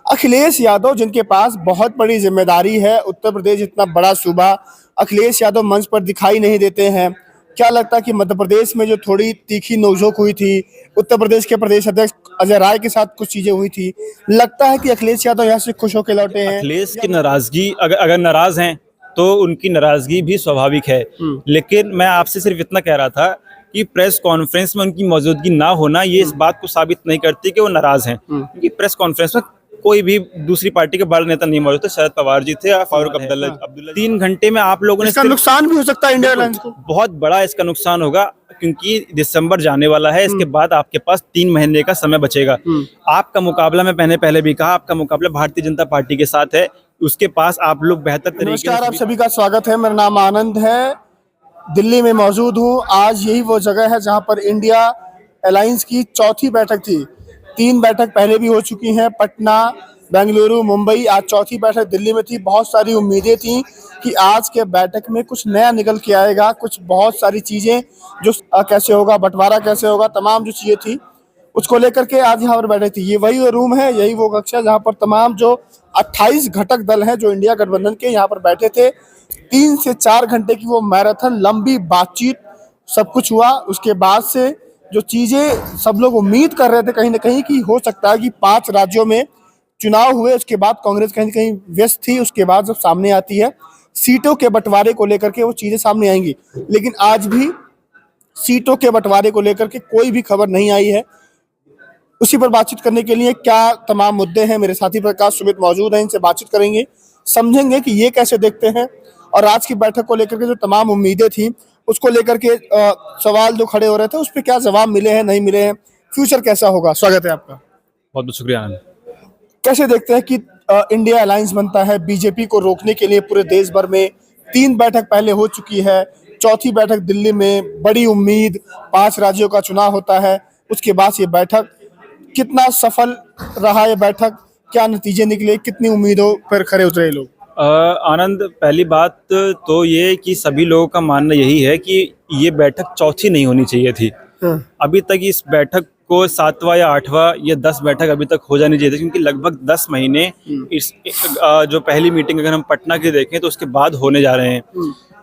अखिलेश यादव जिनके पास बहुत बड़ी जिम्मेदारी है, उत्तर प्रदेश इतना बड़ा सूबा, अखिलेश यादव मंच पर दिखाई नहीं देते हैं। क्या लगता है कि मध्य प्रदेश में जो थोड़ी तीखी नोकझोंक हुई थी, उत्तर प्रदेश के प्रदेश अध्यक्ष अजय राय के साथ कुछ चीजें हुई थी, लगता है कि अखिलेश यादव यहाँ से खुश होकर लौटे हैं? अखिलेश की नाराजगी, अगर अगर नाराज हैं तो उनकी नाराजगी भी स्वाभाविक है। लेकिन मैं आपसे सिर्फ इतना कह रहा था कि प्रेस कॉन्फ्रेंस में उनकी मौजूदगी ना होना ये इस बात को साबित नहीं करती कि वो नाराज हैं। क्योंकि प्रेस कॉन्फ्रेंस में कोई भी दूसरी पार्टी के बड़े नेता नहीं मौजूद थे। शरद पवार जी थे या फारूक अब्दुल्ला 3 घंटे में आप लोगों ने इसका नुकसान भी हो सकता है इंडिया एयरलाइंस को। बहुत बड़ा इसका नुकसान होगा, क्योंकि दिसंबर जाने वाला है। इसके बाद आपके पास 3 महीने का समय बचेगा। आपका मुकाबला, मैं पहले भी कहा, आपका मुकाबला भारतीय जनता पार्टी के साथ है। उसके पास आप लोग बेहतर तरीके से। नमस्कार, आप सभी का स्वागत है। मेरा नाम आनंद है, दिल्ली में मौजूद हूँ। आज यही वो जगह है जहाँ पर इंडिया एयरलाइंस की चौथी बैठक थी। 3 बैठक पहले भी हो चुकी हैं, पटना, बेंगलुरु, मुंबई। आज चौथी बैठक दिल्ली में थी। बहुत सारी उम्मीदें थी कि आज के बैठक में कुछ नया निकल के आएगा, कुछ बहुत सारी चीज़ें जो कैसे होगा, बंटवारा कैसे होगा, तमाम जो चीज़ें थी उसको लेकर के आज यहाँ पर बैठे थी। ये वही वो रूम है, यही वो कक्ष है जहाँ पर तमाम जो 28 घटक दल हैं जो इंडिया गठबंधन के यहाँ पर बैठे थे। 3 से 4 घंटे की वो मैराथन लंबी बातचीत, सब कुछ हुआ। उसके बाद से जो चीज़ें सब लोग उम्मीद कर रहे थे कहीं ना कहीं कि हो सकता है कि 5 राज्यों में चुनाव हुए, उसके बाद कांग्रेस कहीं ना कहीं व्यस्त थी। उसके बाद जब सामने आती है सीटों के बंटवारे को लेकर के, वो चीज़ें सामने आएंगी। लेकिन आज भी सीटों के बंटवारे को लेकर के कोई भी खबर नहीं आई है। उसी पर बातचीत करने के लिए क्या तमाम मुद्दे हैं, मेरे साथी प्रकाश सुमित मौजूद हैं। इनसे बातचीत करेंगे, समझेंगे कि ये कैसे देखते हैं और आज की बैठक को लेकर के जो तमाम उम्मीदें थी उसको लेकर के सवाल जो खड़े हो रहे थे उस पर क्या जवाब मिले हैं, नहीं मिले हैं, फ्यूचर कैसा होगा। स्वागत है आपका। बहुत बहुत शुक्रिया आनंद। कैसे देखते हैं कि इंडिया अलायंस बनता है बीजेपी को रोकने के लिए पूरे देश भर में? 3 बैठक पहले हो चुकी है, चौथी बैठक दिल्ली में, बड़ी उम्मीद, 5 राज्यों का चुनाव होता है। उसके बाद ये बैठक कितना सफल रहा, ये बैठक क्या नतीजे निकले, कितनी उम्मीदों पर खरे उतरे लोग? आनंद, पहली बात तो ये कि सभी लोगों का मानना यही है कि ये बैठक चौथी नहीं होनी चाहिए थी। अभी तक इस बैठक को 7वां या 8वां या 10 बैठक अभी तक हो जानी चाहिए थी, क्योंकि लगभग 10 महीने इस जो पहली मीटिंग अगर हम पटना की देखें तो उसके बाद होने जा रहे हैं।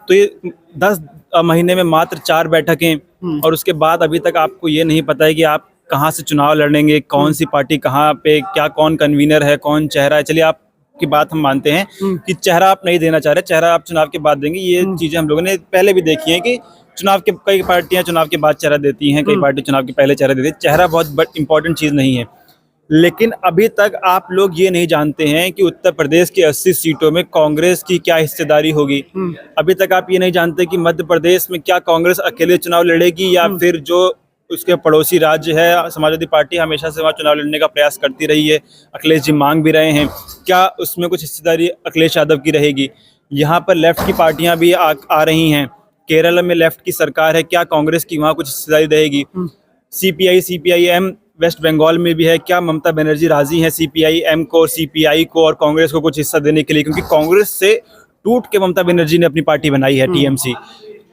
तो ये 10 महीने में मात्र 4 बैठकें, और उसके बाद अभी तक आपको ये नहीं पता है कि आप कहाँ से चुनाव लड़ेंगे, कौन सी पार्टी कहाँ पे, क्या कौन कन्वीनर है, कौन चेहरा है। चलिए, आप की बात हम मानते हैं कि चेहरा आप नहीं देना चाह रहे, चेहरा आप चुनाव के बाद देंगे। ये चीजें हम लोगों ने पहले भी देखी हैं कि चुनाव के कई पार्टियां चुनाव के बाद चेहरा देती हैं, कई पार्टी चुनाव के पहले चेहरा देती है। चेहरा बहुत इंपॉर्टेंट चीज नहीं है। लेकिन अभी तक आप लोग ये नहीं जानते हैं कि उत्तर प्रदेश की 80 सीटों में कांग्रेस की क्या हिस्सेदारी होगी। अभी तक आप ये नहीं जानते कि मध्य प्रदेश में क्या कांग्रेस अकेले चुनाव लड़ेगी या फिर जो उसके पड़ोसी राज्य है समाजवादी पार्टी हमेशा से वहाँ चुनाव लड़ने का प्रयास करती रही है, अखिलेश जी मांग भी रहे हैं, क्या उसमें कुछ हिस्सेदारी अखिलेश यादव की रहेगी। यहाँ पर लेफ्ट की पार्टियां भी आ रही हैं। केरल में लेफ्ट की सरकार है, क्या कांग्रेस की वहाँ कुछ हिस्सेदारी रहेगी। सीपीआई सीपीआईएम वेस्ट बंगाल में भी है, क्या ममता बनर्जी राजी हैं सीपीआईएम को, सीपीआई को और कांग्रेस को कुछ हिस्सा देने के लिए, क्योंकि कांग्रेस से टूट के ममता बनर्जी ने अपनी पार्टी बनाई है टीएमसी।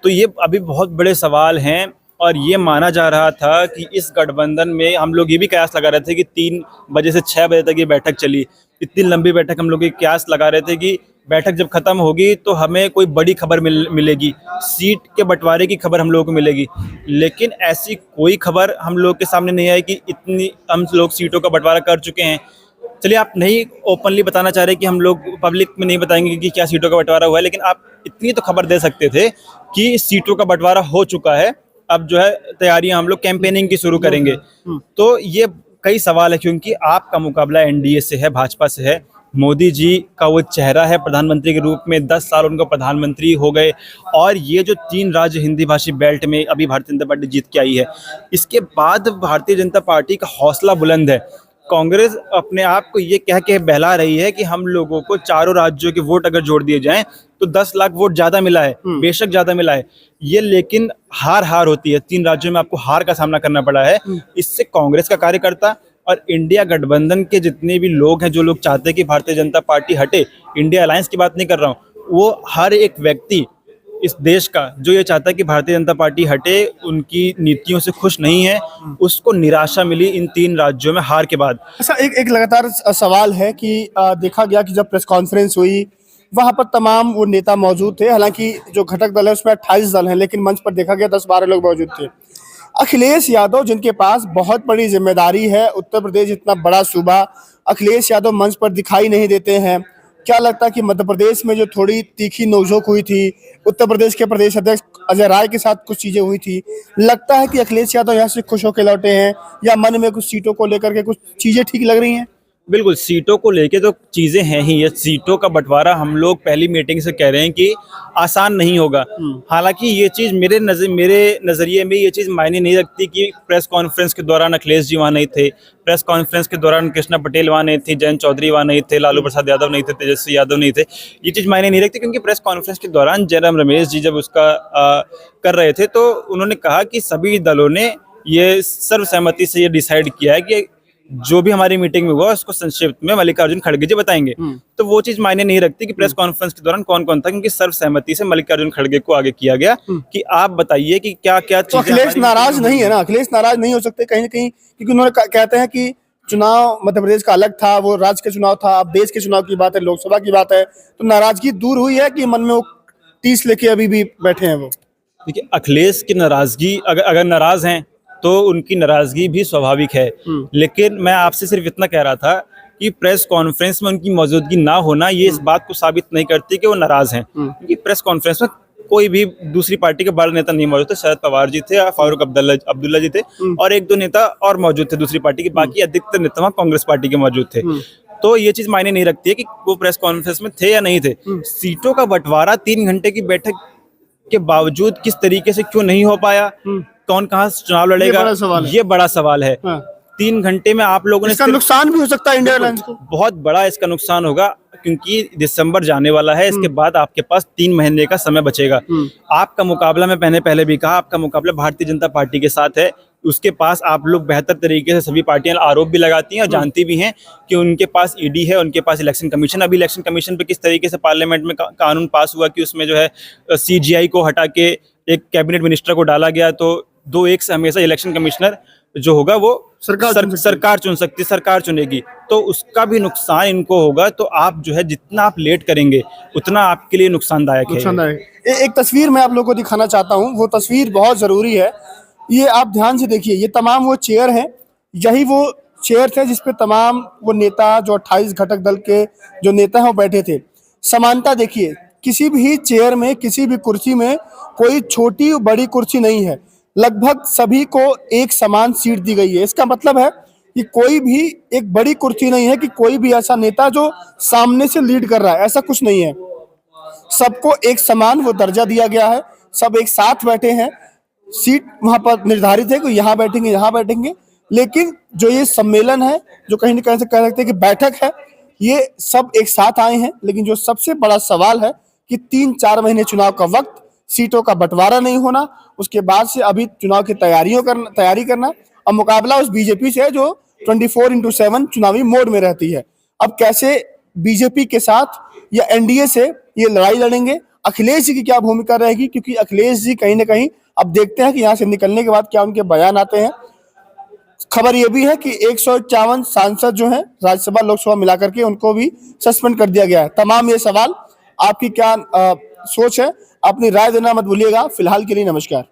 तो ये अभी बहुत बड़े सवाल हैं। और ये माना जा रहा था कि इस गठबंधन में, हम लोग ये भी कयास लगा रहे थे कि 3 बजे से 6 बजे तक ये बैठक चली। इतनी लंबी बैठक हम लोग ये कयास लगा रहे थे कि बैठक जब खत्म होगी तो हमें कोई बड़ी खबर मिलेगी, सीट के बंटवारे की खबर हम लोगों को मिलेगी। लेकिन ऐसी कोई खबर हम लोग के सामने नहीं आई कि इतनी हम लोग सीटों का बंटवारा कर चुके हैं। चलिए, आप नहीं ओपनली बताना चाह रहे कि हम लोग पब्लिक में नहीं बताएंगे कि क्या सीटों का बंटवारा हुआ है, लेकिन आप इतनी तो खबर दे सकते थे कि सीटों का बंटवारा हो चुका है। अब जो है तैयारियां हम लोग कैंपेनिंग की शुरू करेंगे। तो ये कई सवाल है, क्योंकि आपका मुकाबला एनडीए से है, भाजपा से है। मोदी जी का वो चेहरा है प्रधानमंत्री के रूप में, 10 साल उनको प्रधानमंत्री हो गए। और ये जो 3 राज्य हिंदी भाषी बेल्ट में अभी भारतीय जनता पार्टी जीत के आई है, इसके बाद भारतीय जनता पार्टी का हौसला बुलंद है। कांग्रेस अपने आप को ये कह के बहला रही है कि हम लोगों को चारों राज्यों के वोट अगर जोड़ दिए जाएं तो 10 लाख वोट ज्यादा मिला है, बेशक ज्यादा मिला है ये, लेकिन हार होती है। 3 राज्यों में आपको हार का सामना करना पड़ा है। इससे कांग्रेस का कार्यकर्ता और इंडिया गठबंधन के जितने भी लोग हैं, जो लोग चाहते हैं कि भारतीय जनता पार्टी हटे, इंडिया अलायंस की बात नहीं कर रहा हूँ, वो हर एक व्यक्ति इस देश का जो ये चाहता है कि भारतीय जनता पार्टी हटे, उनकी नीतियों से खुश नहीं है, उसको निराशा मिली इन 3 राज्यों में हार के बाद। अच्छा, एक लगातार सवाल है कि देखा गया कि जब प्रेस कॉन्फ्रेंस हुई वहां पर तमाम वो नेता मौजूद थे। हालांकि जो घटक दल है उसमें 28 दल हैं, लेकिन मंच पर देखा गया 10-12 लोग मौजूद थे। अखिलेश यादव जिनके पास बहुत बड़ी जिम्मेदारी है, उत्तर प्रदेश इतना बड़ा सूबा, अखिलेश यादव मंच पर दिखाई नहीं देते हैं। क्या लगता है कि मध्य प्रदेश में जो थोड़ी तीखी नोकझोंक हुई थी, उत्तर प्रदेश के प्रदेश अध्यक्ष अजय राय के साथ कुछ चीजें हुई थी, लगता है कि अखिलेश यादव यहाँ से खुश होकर लौटे हैं, या मन में कुछ सीटों को लेकर के कुछ चीजें ठीक लग रही हैं? बिल्कुल, सीटों को लेके तो चीज़ें हैं ही। ये सीटों का बंटवारा हम लोग पहली मीटिंग से कह रहे हैं कि आसान नहीं होगा। हालांकि ये चीज़ मेरे नज़रिए में ये चीज़ मायने नहीं रखती कि प्रेस कॉन्फ्रेंस के दौरान अखिलेश जी वहाँ नहीं थे, प्रेस कॉन्फ्रेंस के दौरान कृष्णा पटेल वहाँ नहीं थी, जयंत चौधरी वहाँ नहीं थे, लालू प्रसाद यादव नहीं थे, तेजस्वी यादव नहीं थे। ये चीज़ मायने नहीं रखती, क्योंकि प्रेस कॉन्फ्रेंस के दौरान जयराम रमेश जी जब उसका कर रहे थे तो उन्होंने कहा कि सभी दलों ने ये सर्वसहमति से ये डिसाइड किया है कि जो भी हमारी मीटिंग में हुआ उसको संक्षिप्त में मल्लिकार्जुन खड़गे जी बताएंगे। तो वो चीज मायने नहीं रखती कि प्रेस कॉन्फ्रेंस के दौरान कौन कौन था, क्योंकि सर्वसहमति से मल्लिकार्जुन खड़गे को आगे किया गया कि आप बताइए कि क्या क्या तो अखिलेश नाराज नहीं है ना? अखिलेश नाराज नहीं हो सकते कहीं ना कहीं, क्योंकि उन्होंने कहते हैं कि चुनाव मध्य प्रदेश का अलग था, वो राज्य का चुनाव था, अब देश के चुनाव की बात है, लोकसभा की बात है, तो नाराजगी दूर हुई है कि मन में वो टीस लेके अभी भी बैठे हैं वो? देखिए, अखिलेश की नाराजगी, अगर नाराज हैं तो उनकी नाराजगी भी स्वाभाविक है। लेकिन मैं आपसे सिर्फ इतना कह रहा था कि प्रेस कॉन्फ्रेंस में उनकी मौजूदगी ना होना ये इस बात को साबित नहीं करती कि वो नाराज हैं, क्योंकि प्रेस कॉन्फ्रेंस में कोई भी दूसरी पार्टी के बड़े नेता नहीं मौजूद थे। शरद पवार जी थे, फारूक अब्दुल्ला जी थे, और 1-2 नेता और मौजूद थे दूसरी पार्टी के, बाकी अधिकतर नेता वहाँ कांग्रेस पार्टी के मौजूद थे। तो ये चीज मायने नहीं रखती है कि वो प्रेस कॉन्फ्रेंस में थे या नहीं थे। सीटों का बंटवारा 3 घंटे की बैठक के बावजूद किस तरीके से क्यों नहीं हो पाया, कौन कहाँ चुनाव लड़ेगा, ये बड़ा सवाल है। 3 घंटे में आप लोगों ने, इसका नुकसान भी हो सकता है इंडिया एयरलाइंस को, बहुत बड़ा इसका नुकसान होगा, क्योंकि दिसंबर जाने वाला है, इसके बाद आपके पास 3 महीने का समय बचेगा। आपका मुकाबला, मैं पहले भी कहा, आपका मुकाबला भारतीय जनता पार्टी के साथ है। उसके पास आप लोग बेहतर तरीके से सभी पार्टियां आरोप भी लगाती हैं और जानती भी हैं कि उनके पास ईडी है, उनके पास इलेक्शन कमीशन। अभी इलेक्शन कमीशन पे किस तरीके से पार्लियामेंट में कानून पास हुआ कि उसमें जो है सीजीआई को हटा के एक कैबिनेट मिनिस्टर को डाला गया, तो 2-1 से हमेशा इलेक्शन कमिश्नर जो होगा वो सरकार चुन सकती है, सरकार चुनेगी, तो उसका भी नुकसान इनको होगा। तो आप जो है जितना आप लेट करेंगे उतना आपके लिए नुकसानदायक है। एक तस्वीर मैं आप लोगों को दिखाना चाहता हूँ, वो तस्वीर बहुत जरूरी है, ये आप ध्यान से देखिए। ये तमाम वो चेयर हैं, यही वो चेयर थे जिसपे तमाम वो नेता, जो 28 घटक दल के जो नेता हैं वो बैठे थे। समानता देखिए, किसी भी चेयर में, किसी भी कुर्सी में कोई छोटी बड़ी कुर्सी नहीं है, लगभग सभी को एक समान सीट दी गई है। इसका मतलब है कि कोई भी एक बड़ी कुर्सी नहीं है कि कोई भी ऐसा नेता जो सामने से लीड कर रहा है, ऐसा कुछ नहीं है। सबको एक समान वो दर्जा दिया गया है, सब एक साथ बैठे हैं। सीट वहां पर निर्धारित है कि यहाँ बैठेंगे, यहाँ बैठेंगे, लेकिन जो ये सम्मेलन है, जो कहीं ना कहीं से कह सकते हैं कि बैठक है, ये सब एक साथ आए हैं। लेकिन जो सबसे बड़ा सवाल है कि 3-4 महीने चुनाव का वक्त, सीटों का बंटवारा नहीं होना, उसके बाद से अभी चुनाव की तैयारी करना, और मुकाबला उस बीजेपी से है जो 24/7 चुनावी मोड में रहती है। अब कैसे बीजेपी के साथ या एनडीए से ये लड़ाई लड़ेंगे, अखिलेश जी की क्या भूमिका रहेगी, क्योंकि अखिलेश जी कहीं ना कहीं, अब देखते हैं कि यहाँ से निकलने के बाद क्या उनके बयान आते हैं। खबर यह भी है कि 151 सांसद जो हैं राज्यसभा लोकसभा मिलाकर के, उनको भी सस्पेंड कर दिया गया है। तमाम ये सवाल, आपकी क्या सोच है, अपनी राय देना मत भूलिएगा। फिलहाल के लिए नमस्कार।